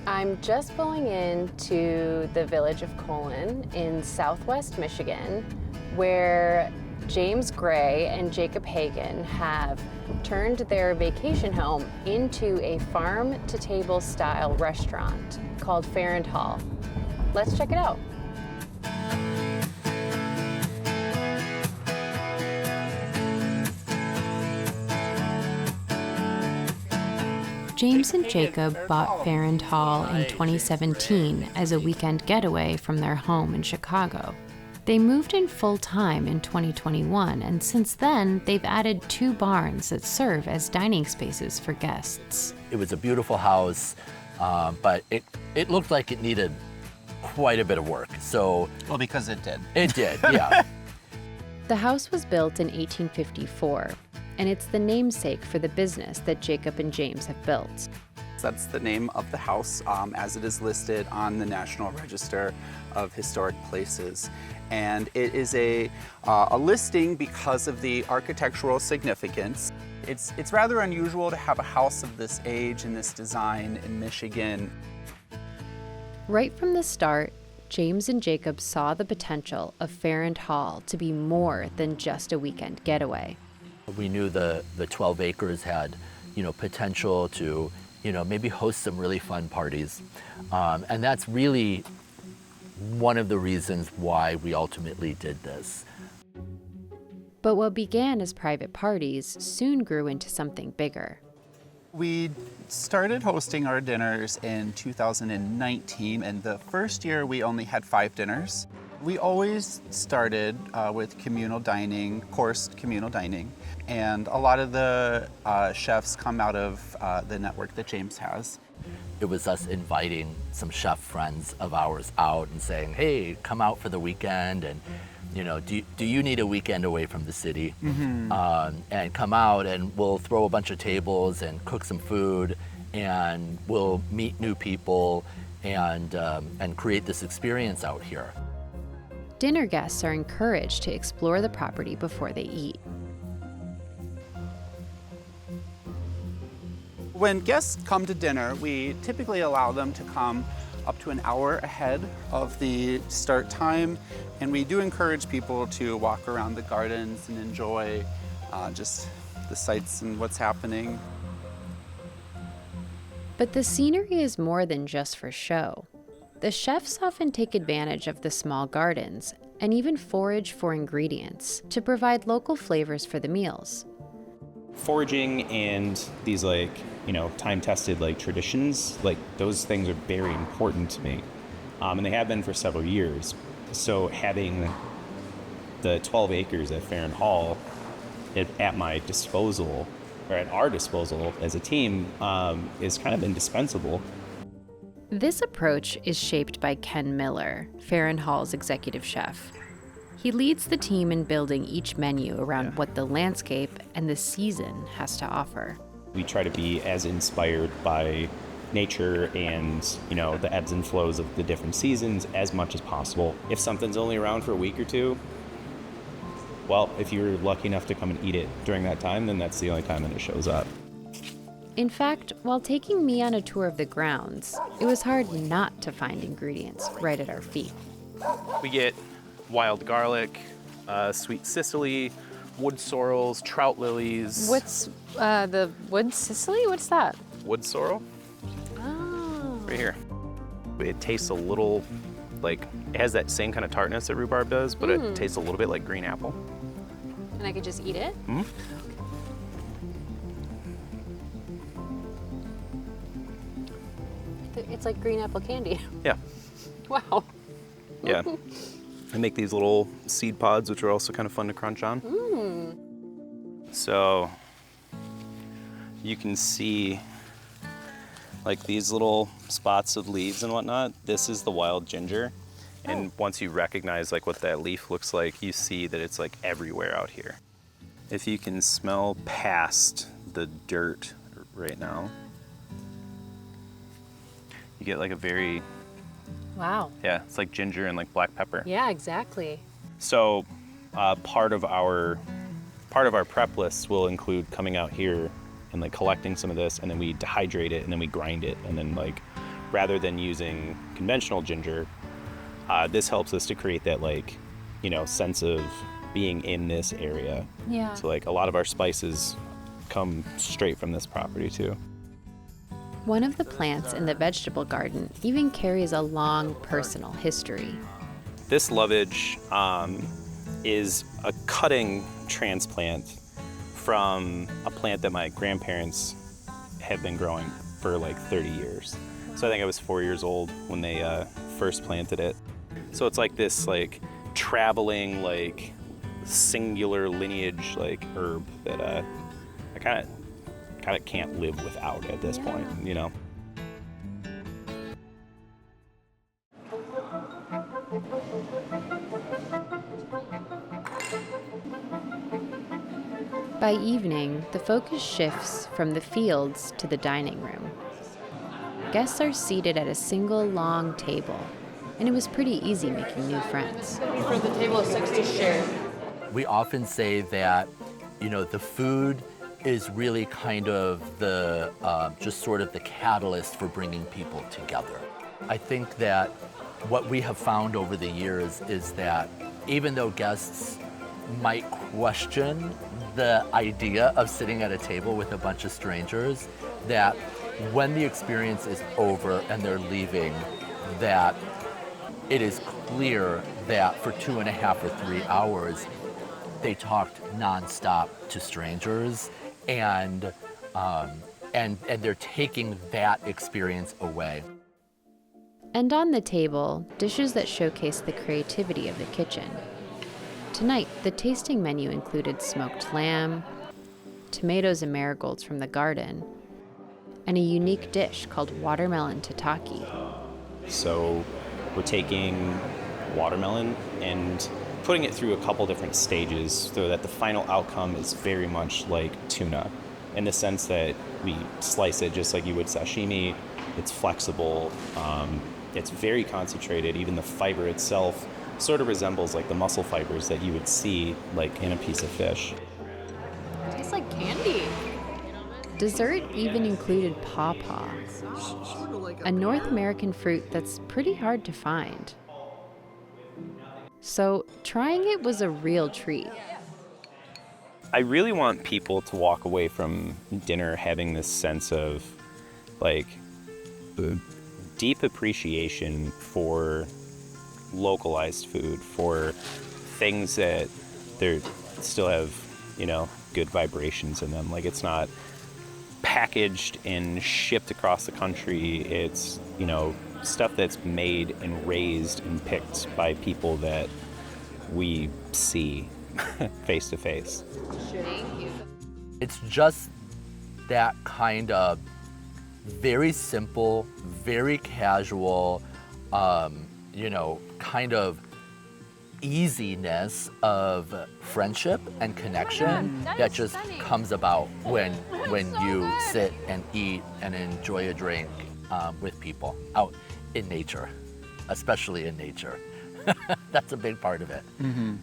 I'm just pulling into the village of Colon in southwest Michigan, where James Gray and Jacob Hagan have turned their vacation home into a farm-to-table style restaurant called Fair & Hall. Let's check it out. James and Jacob bought Fair & Hall in 2017 as a weekend getaway from their home in Chicago. They moved in full-time in 2021, and since then, they've added 2 barns that serve as dining spaces for guests. It was a beautiful house, but it looked like it needed quite a bit of work, so... Well, because it did. It did, yeah. The house was built in 1854, and it's the namesake for the business that Jacob and James have built. That's the name of the house as it is listed on the National Register of Historic Places. And it is a listing because of the architectural significance. It's rather unusual to have a house of this age and this design in Michigan. Right from the start, James and Jacob saw the potential of Fair & Hall to be more than just a weekend getaway. We knew the 12 acres had, potential to, maybe host some really fun parties. And that's really one of the reasons why we ultimately did this. But what began as private parties soon grew into something bigger. We started hosting our dinners in 2019, and the first year we only had 5 dinners. We always started with communal dining, coursed communal dining, and a lot of the chefs come out of the network that James has. It was us inviting some chef friends of ours out and saying, hey, come out for the weekend, and do you need a weekend away from the city? Mm-hmm. And come out and we'll throw a bunch of tables and cook some food, and we'll meet new people and create this experience out here. Dinner guests are encouraged to explore the property before they eat. When guests come to dinner, we typically allow them to come up to an hour ahead of the start time, and we do encourage people to walk around the gardens and enjoy just the sights and what's happening. But the scenery is more than just for show. The chefs often take advantage of the small gardens and even forage for ingredients to provide local flavors for the meals. Foraging and these time-tested traditions, those things are very important to me. And they have been for several years. So having the 12 acres at Fair & Hall at my disposal, or at our disposal as a team, is kind of indispensable. This approach is shaped by Ken Miller, Fair & Hall's executive chef. He leads the team in building each menu around what the landscape and the season has to offer. We try to be as inspired by nature and, the ebbs and flows of the different seasons as much as possible. If something's only around for a week or 2, well, if you're lucky enough to come and eat it during that time, then that's the only time that it shows up. In fact, while taking me on a tour of the grounds, it was hard not to find ingredients right at our feet. We get wild garlic, sweet Sicily, wood sorrels, trout lilies. What's the wood Sicily? What's that? Wood sorrel? Oh. Right here. It tastes a little it has that same kind of tartness that rhubarb does, but it tastes a little bit like green apple. And I could just eat it? Mm-hmm. It's like green apple candy. Yeah. Wow. Yeah. I make these little seed pods, which are also kind of fun to crunch on. So you can see these little spots of leaves and whatnot. This is the wild ginger. And once you recognize what that leaf looks like, you see that it's everywhere out here. If you can smell past the dirt right now, you get a very, Wow. yeah, it's like ginger and black pepper. Yeah, exactly. So part of our prep lists will include coming out here and collecting some of this, and then we dehydrate it, and then we grind it, and then rather than using conventional ginger, this helps us to create that sense of being in this area. Yeah. So a lot of our spices come straight from this property too. One of the plants in the vegetable garden even carries a long personal history. This lovage is a cutting transplant from a plant that my grandparents have been growing for 30 years. So I think I was 4 years old when they first planted it. So it's this traveling singular lineage herb that I kind of can't live without at this point, By evening, the focus shifts from the fields to the dining room. Guests are seated at a single long table, and it was pretty easy making new friends. For the table of 6 to share. We often say that, the food is really kind of the, just sort of the catalyst for bringing people together. I think that what we have found over the years is that even though guests might question the idea of sitting at a table with a bunch of strangers, that when the experience is over and they're leaving, that it is clear that for 2.5 or 3 hours, they talked nonstop to strangers, and they're taking that experience away. And on the table, dishes that showcase the creativity of the kitchen. Tonight, the tasting menu included smoked lamb, tomatoes and marigolds from the garden, and a unique dish called watermelon tataki. So we're taking watermelon and putting it through a couple different stages so that the final outcome is very much like tuna, in the sense that we slice it just like you would sashimi. It's flexible, it's very concentrated. Even the fiber itself sort of resembles the muscle fibers that you would see in a piece of fish. It tastes like candy. Dessert even included pawpaw, a North American fruit that's pretty hard to find. So trying it was a real treat. I really want people to walk away from dinner having this sense of deep appreciation for localized food, for things that they still have, good vibrations in them. It's not packaged and shipped across the country. It's, stuff that's made and raised and picked by people that we see face to face. It's just that kind of very simple, very casual, kind of easiness of friendship and connection that just comes about when you sit and eat and enjoy a drink with people out in nature, especially in nature. That's a big part of it. Mm-hmm.